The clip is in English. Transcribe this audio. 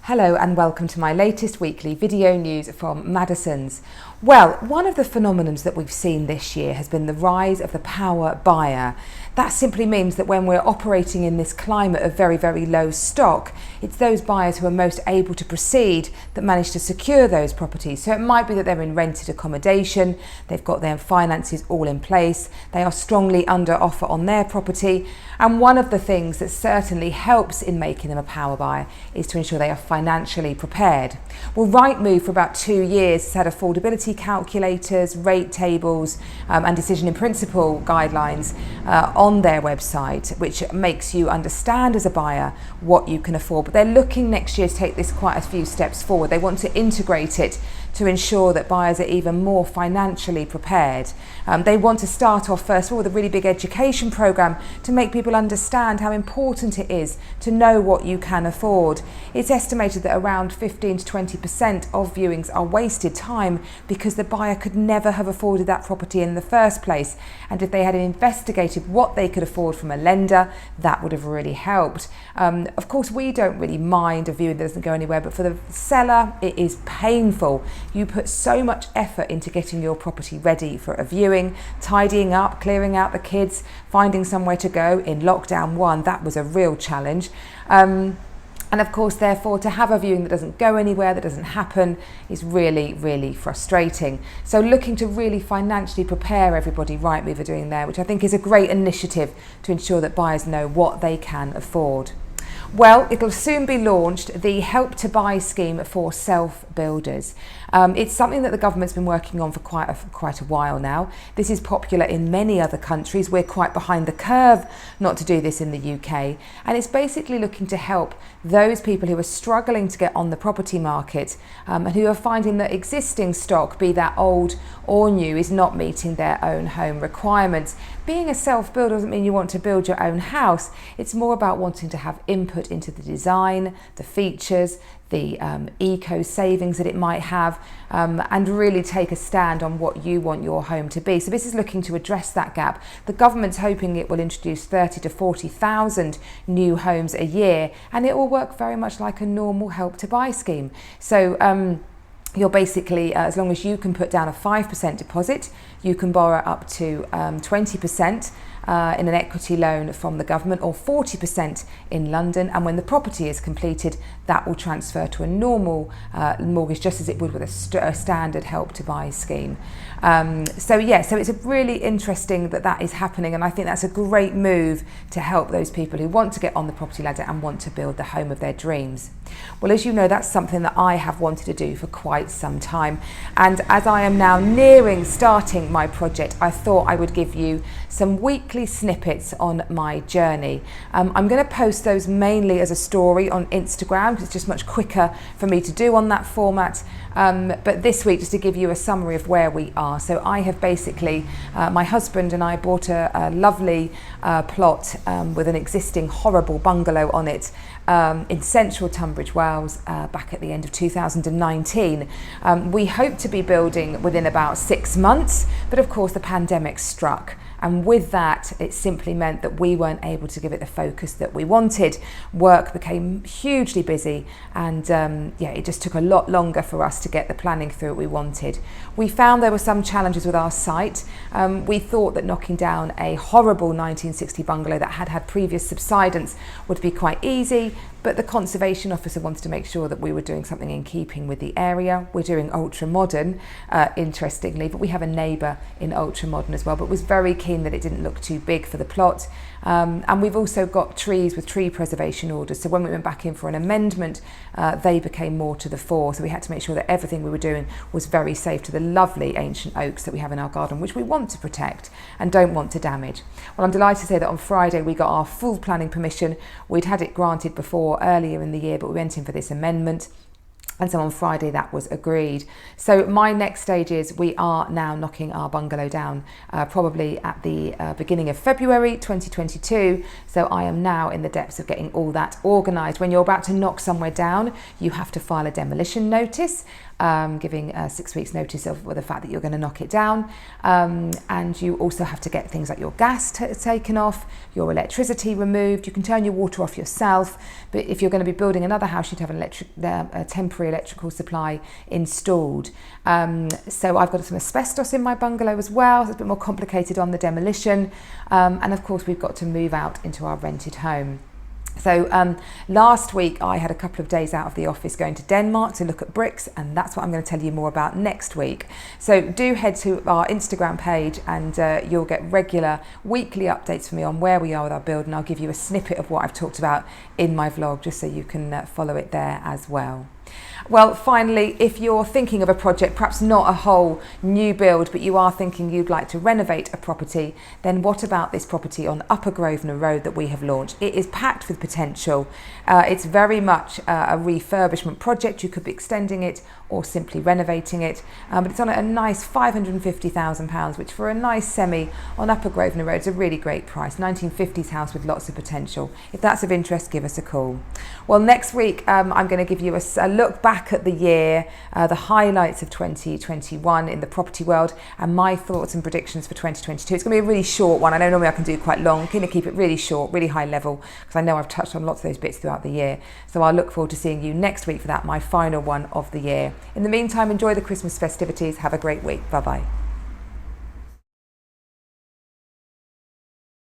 Hello and welcome to my latest weekly video news from Madison's. Well, one of the phenomenons that we've seen this year has been the rise of the power buyer. That simply means that when we're operating in this climate of very, very low stock, it's those buyers who are most able to proceed that manage to secure those properties. So it might be that they're in rented accommodation, they've got their finances all in place, they are strongly under offer on their property. And one of the things that certainly helps in making them a power buyer is to ensure they are financially prepared. Well, RightMove for about 2 years has had affordability calculators, rate tables and decision in principle guidelines on their website, which makes you understand as a buyer what you can afford. But they're looking next year to take this quite a few steps forward. They want to integrate it to ensure that buyers are even more financially prepared. They want to start off first of all with a really big education program to make people understand how important it is to know what you can afford. It's estimated that around 15 to 20% of viewings are wasted time because the buyer could never have afforded that property in the first place. And if they had investigated what they could afford from a lender, that would have really helped. Of course, we don't really mind a viewing that doesn't go anywhere, but for the seller, it is painful. You put so much effort into getting your property ready for a viewing, tidying up, clearing out the kids, finding somewhere to go. In lockdown 1, that was a real challenge. And of course, therefore, to have a viewing that doesn't go anywhere, that doesn't happen, is really, really frustrating. So looking to really financially prepare everybody, RightMove are doing there, which I think is a great initiative to ensure that buyers know what they can afford. Well, it'll soon be launched, the Help to Buy scheme for self-builders. It's something that the government's been working on for quite a while now. This is popular in many other countries. We're quite behind the curve not to do this in the UK. And it's basically looking to help those people who are struggling to get on the property market and who are finding that existing stock, be that old or new, is not meeting their own home requirements. Being a self-builder doesn't mean you want to build your own house. It's more about wanting to have input into the design, the features, the eco savings that it might have, and really take a stand on what you want your home to be. So this is looking to address that gap. The government's hoping it will introduce 30 to 40,000 new homes a year, and it will work very much like a normal Help to Buy scheme. So you're basically, as long as you can put down a 5% deposit, you can borrow up to 20% in an equity loan from the government, or 40% in London, and when the property is completed, that will transfer to a normal mortgage, just as it would with a standard Help to Buy scheme. So it's really interesting that is happening, and I think that's a great move to help those people who want to get on the property ladder and want to build the home of their dreams. Well, as you know, that's something that I have wanted to do for quite some time, and as I am now nearing starting my project, I thought I would give you some weekly snippets on my journey. I'm going to post those mainly as a story on Instagram because it's just much quicker for me to do on that format. But this week, just to give you a summary of where we are. So I have basically, my husband and I bought a lovely plot with an existing horrible bungalow on it in central Tunbridge Wells back at the end of 2019. We hope to be building within about 6 months, but of course the pandemic struck. And with that, it simply meant that we weren't able to give it the focus that we wanted. Work became hugely busy, and it just took a lot longer for us to get the planning through what we wanted. We found there were some challenges with our site. We thought that knocking down a horrible 1960 bungalow that had had previous subsidence would be quite easy, but the conservation officer wanted to make sure that we were doing something in keeping with the area. We're doing ultra modern, interestingly, but we have a neighbour in ultra modern as well, but was very keen that it didn't look too big for the plot. And we've also got trees with tree preservation orders. So when we went back in for an amendment, they became more to the fore. So we had to make sure that everything we were doing was very safe to the lovely ancient oaks that we have in our garden, which we want to protect and don't want to damage. Well, I'm delighted to say that on Friday we got our full planning permission. We'd had it granted before earlier in the year, but we went in for this amendment. And so on Friday that was agreed. So my next stage is we are now knocking our bungalow down probably at the beginning of February 2022. So I am now in the depths of getting all that organised. When you're about to knock somewhere down, you have to file a demolition notice. giving 6 weeks notice of the fact that you're going to knock it down. And you also have to get things like your gas taken off, your electricity removed. You can turn your water off yourself, but if you're going to be building another house, you'd have a temporary electrical supply installed. So I've got some asbestos in my bungalow as well, so it's a bit more complicated on the demolition. And of course we've got to move out into our rented home. So last week I had a couple of days out of the office going to Denmark to look at bricks, and that's what I'm going to tell you more about next week. So do head to our Instagram page and you'll get regular weekly updates from me on where we are with our build, and I'll give you a snippet of what I've talked about in my vlog just so you can follow it there as well. Well, finally, if you're thinking of a project, perhaps not a whole new build, but you are thinking you'd like to renovate a property, then what about this property on Upper Grosvenor Road that we have launched? It is packed with potential. It's very much a refurbishment project. You could be extending it or simply renovating it, but it's on a nice £550,000, which for a nice semi on Upper Grosvenor Road is a really great price. 1950s house with lots of potential. If that's of interest, give us a call. Well, next week I'm going to give you a look back at the year, the highlights of 2021 in the property world, and my thoughts and predictions for 2022. It's going to be a really short one. I know normally I can do quite long. I'm going to keep it really short, really high level, because I know I've touched on lots of those bits throughout the year. So I'll look forward to seeing you next week for that, my final one of the year. In the meantime, enjoy the Christmas festivities. Have a great week. Bye-bye.